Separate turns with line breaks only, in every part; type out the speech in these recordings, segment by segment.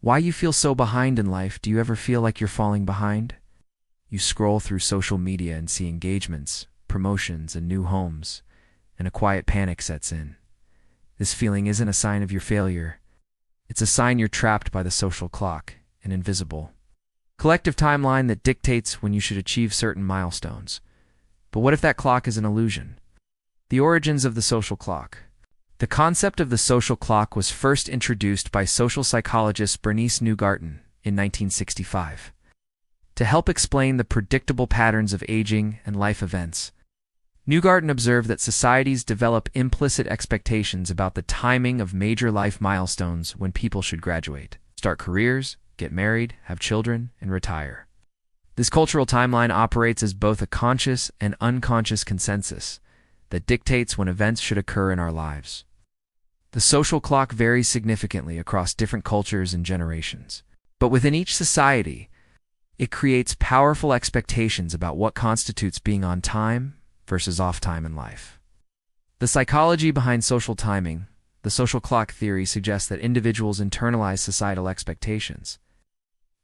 Why you feel so behind in life? Do you ever feel like you're falling behind? You scroll through social media and see engagements, promotions, and new homes, and a quiet panic sets in. This feeling isn't a sign of your failure. It's a sign you're trapped by the social clock, an invisible collective timeline that dictates when you should achieve certain milestones. But what if that clock is an illusion? The origins of the social clock. The concept of the social clock was first introduced by social psychologist Bernice Neugarten in 1965. To help explain the predictable patterns of aging and life events, Neugarten observed that societies develop implicit expectations about the timing of major life milestones when people should graduate, start careers, get married, have children, and retire. This cultural timeline operates as both a conscious and unconscious consensus that dictates when events should occur in our lives. The social clock varies significantly across different cultures and generations, but within each society, it creates powerful expectations about what constitutes being on time versus off time in life. The psychology behind social timing, the social clock theory, suggests that individuals internalize societal expectations,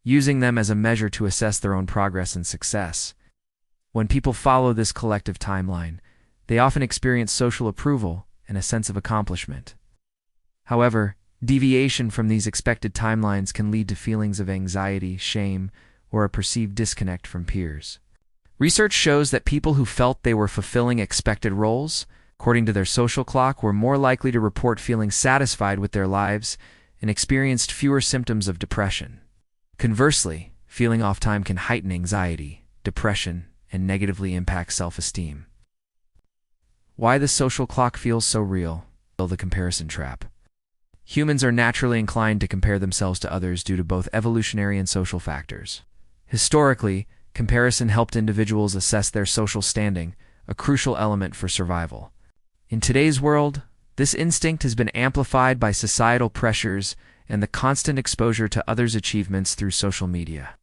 using them as a measure to assess their own progress and success. When people follow this collective timeline, they often experience social approval and a sense of accomplishment. However, deviation from these expected timelines can lead to feelings of anxiety, shame, or a perceived disconnect from peers. Research shows that people who felt they were fulfilling expected roles, according to their social clock, were more likely to report feeling satisfied with their lives and experienced fewer symptoms of depression. Conversely, feeling off time can heighten anxiety, depression, and negatively impact self-esteem. Why the social clock feels so real? The comparison trap. Humans are naturally inclined to compare themselves to others due to both evolutionary and social factors. Historically, comparison helped individuals assess their social standing, a crucial element for survival. In today's world, this instinct has been amplified by societal pressures and the constant exposure to others' achievements through social media.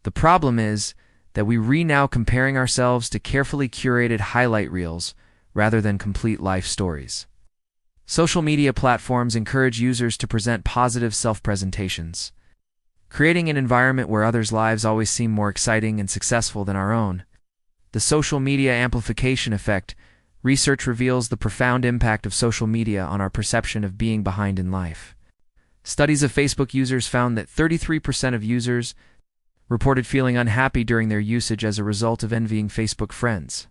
The problem is that we now comparing ourselves to carefully curated highlight reels rather than complete life stories. Social media platforms encourage users to present positive self-presentations, creating an environment where others' lives always seem more exciting and successful than our own. The social media amplification effect. Research reveals the profound impact of social media on our perception of being behind in life. Studies of Facebook users found that 33% of users reported feeling unhappy during their usage as a result of envying Facebook friends.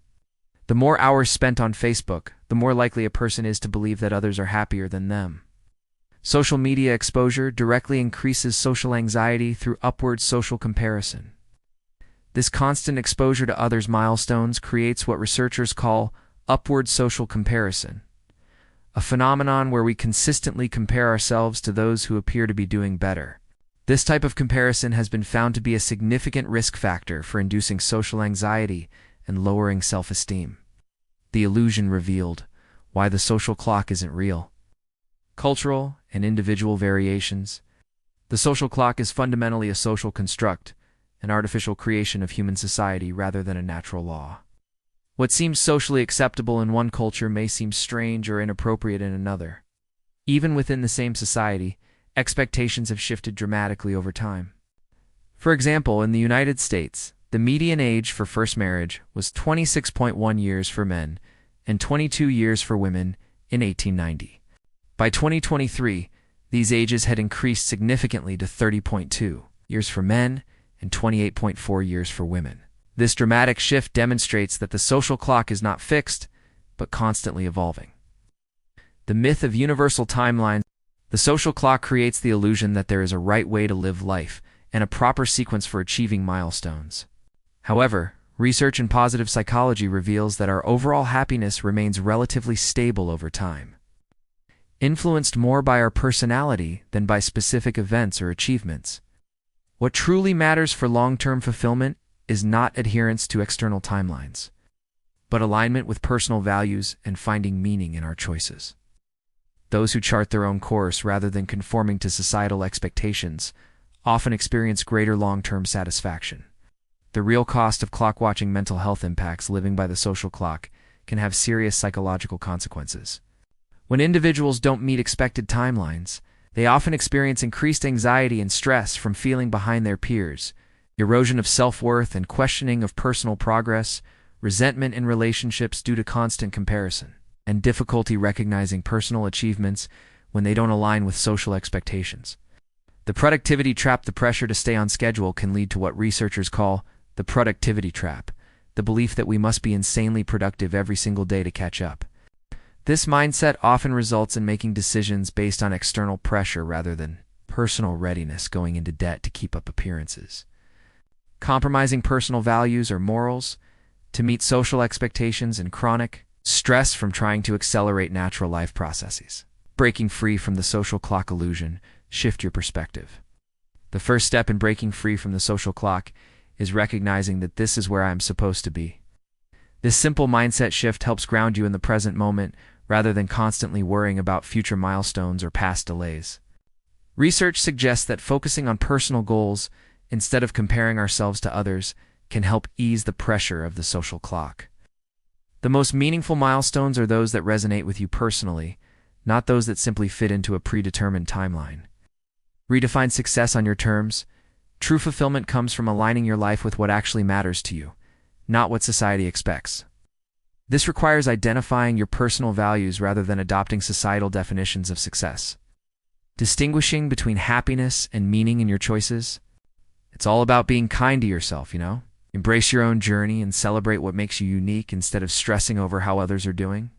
The more hours spent on Facebook, the more likely a person is to believe that others are happier than them. Social media exposure directly increases social anxiety through upward social comparison. This constant exposure to others' milestones creates what researchers call upward social comparison, a phenomenon where we consistently compare ourselves to those who appear to be doing better. This type of comparison has been found to be a significant risk factor for inducing social anxiety and lowering self-esteem. The illusion revealed. Why the social clock isn't real. Cultural and individual variations. The social clock is fundamentally a social construct, an artificial creation of human society rather than a natural law. What seems socially acceptable in one culture may seem strange or inappropriate in another. Even within the same society, expectations have shifted dramatically over time. For example, in the United States, the median age for first marriage was 26.1 years for men and 22 years for women in 1890. By 2023, these ages had increased significantly to 30.2 years for men and 28.4 years for women. This dramatic shift demonstrates that the social clock is not fixed, but constantly evolving. The myth of universal timelines. The social clock creates the illusion that there is a right way to live life and a proper sequence for achieving milestones. However, research in positive psychology reveals that our overall happiness remains relatively stable over time, influenced more by our personality than by specific events or achievements. What truly matters for long-term fulfillment is not adherence to external timelines, but alignment with personal values and finding meaning in our choices. Those who chart their own course rather than conforming to societal expectations often experience greater long-term satisfaction. The real cost of clock-watching mental health impacts. Living by the social clock can have serious psychological consequences. When individuals don't meet expected timelines, They often experience increased anxiety and stress from feeling behind their peers, erosion of self-worth and questioning of personal progress, resentment in relationships due to constant comparison, and difficulty recognizing personal achievements when they don't align with social expectations. The productivity trap. The pressure to stay on schedule can lead to what researchers call the productivity trap, the belief that we must be insanely productive every single day to catch up. This mindset often results in making decisions based on external pressure rather than personal readiness, going into debt to keep up appearances, compromising personal values or morals to meet social expectations, and chronic stress from trying to accelerate natural life processes. Breaking free from the social clock illusion. Shift your perspective. The first step in breaking free from the social clock is recognizing that this is where I am supposed to be. This simple mindset shift helps ground you in the present moment rather than constantly worrying about future milestones or past delays. Research suggests that focusing on personal goals instead of comparing ourselves to others can help ease the pressure of the social clock. The most meaningful milestones are those that resonate with you personally, not those that simply fit into a predetermined timeline. Redefine success on your terms. True fulfillment comes from aligning your life with what actually matters to you, not what society expects. This requires identifying your personal values rather than adopting societal definitions of success. Distinguishing between happiness and meaning in your choices. It's all about being kind to yourself, Embrace your own journey and celebrate what makes you unique instead of stressing over how others are doing.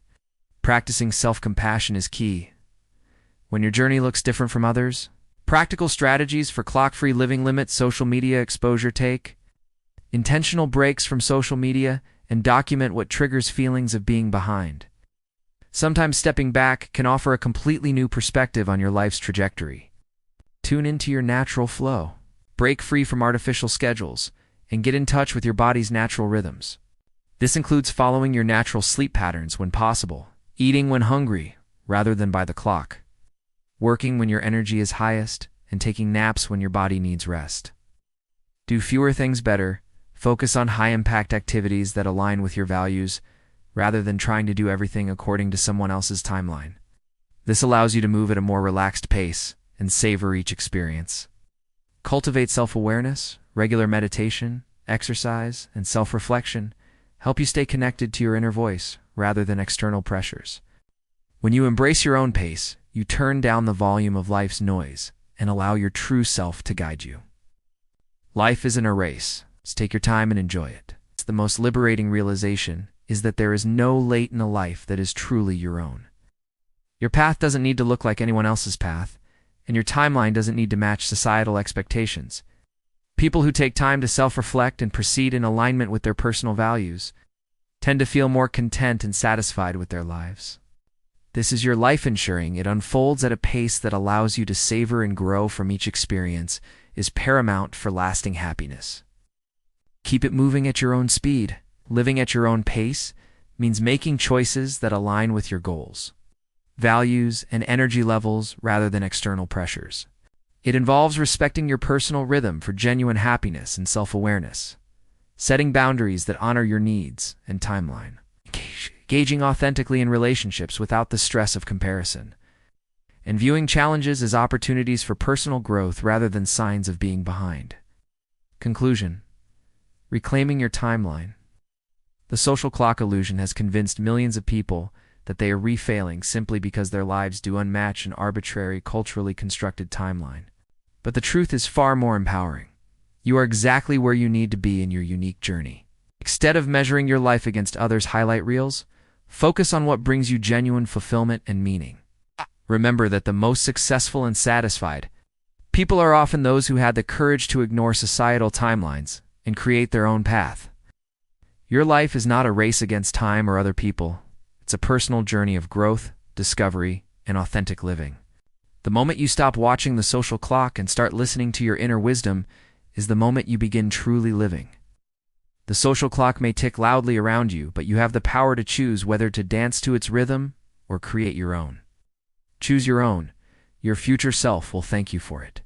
Practicing self-compassion is key. When your journey looks different from others, practical strategies for clock-free living. Limit social media exposure. Take intentional breaks from social media and document what triggers feelings of being behind. Sometimes stepping back can offer a completely new perspective on your life's trajectory. Tune into your natural flow. Break free from artificial schedules and get in touch with your body's natural rhythms. This includes following your natural sleep patterns when possible, eating when hungry rather than by the clock, working when your energy is highest, and taking naps when your body needs rest. Do fewer things better. Focus on high-impact activities that align with your values rather than trying to do everything according to someone else's timeline. This allows you to move at a more relaxed pace and savor each experience. Cultivate self-awareness. Regular meditation, exercise, and self-reflection help you stay connected to your inner voice rather than external pressures. When you embrace your own pace, you turn down the volume of life's noise and allow your true self to guide you. Life isn't a race. Just take your time and enjoy it. It's the most liberating realization is that there is no late in a life that is truly your own. Your path doesn't need to look like anyone else's path, and your timeline doesn't need to match societal expectations. People who take time to self-reflect and proceed in alignment with their personal values tend to feel more content and satisfied with their lives. This is your life ensuring it unfolds at a pace that allows you to savor and grow from each experience is paramount for lasting happiness. Keep it moving at your own speed. Living at your own pace means making choices that align with your goals, values, and energy levels rather than external pressures. It involves respecting your personal rhythm for genuine happiness and self-awareness, setting boundaries that honor your needs and timeline, engaging authentically in relationships without the stress of comparison, and viewing challenges as opportunities for personal growth rather than signs of being behind. Conclusion: reclaiming your timeline. The social clock illusion has convinced millions of people that they are refailing simply because their lives do unmatch an arbitrary, culturally constructed timeline. But the truth is far more empowering. You are exactly where you need to be in your unique journey. Instead of measuring your life against others' highlight reels, focus on what brings you genuine fulfillment and meaning. Remember that the most successful and satisfied people are often those who had the courage to ignore societal timelines and create their own path. Your life is not a race against time or other people. It's a personal journey of growth, discovery, and authentic living. The moment you stop watching the social clock and start listening to your inner wisdom is the moment you begin truly living. The social clock may tick loudly around you, but you have the power to choose whether to dance to its rhythm or create your own. Choose your own. Your future self will thank you for it.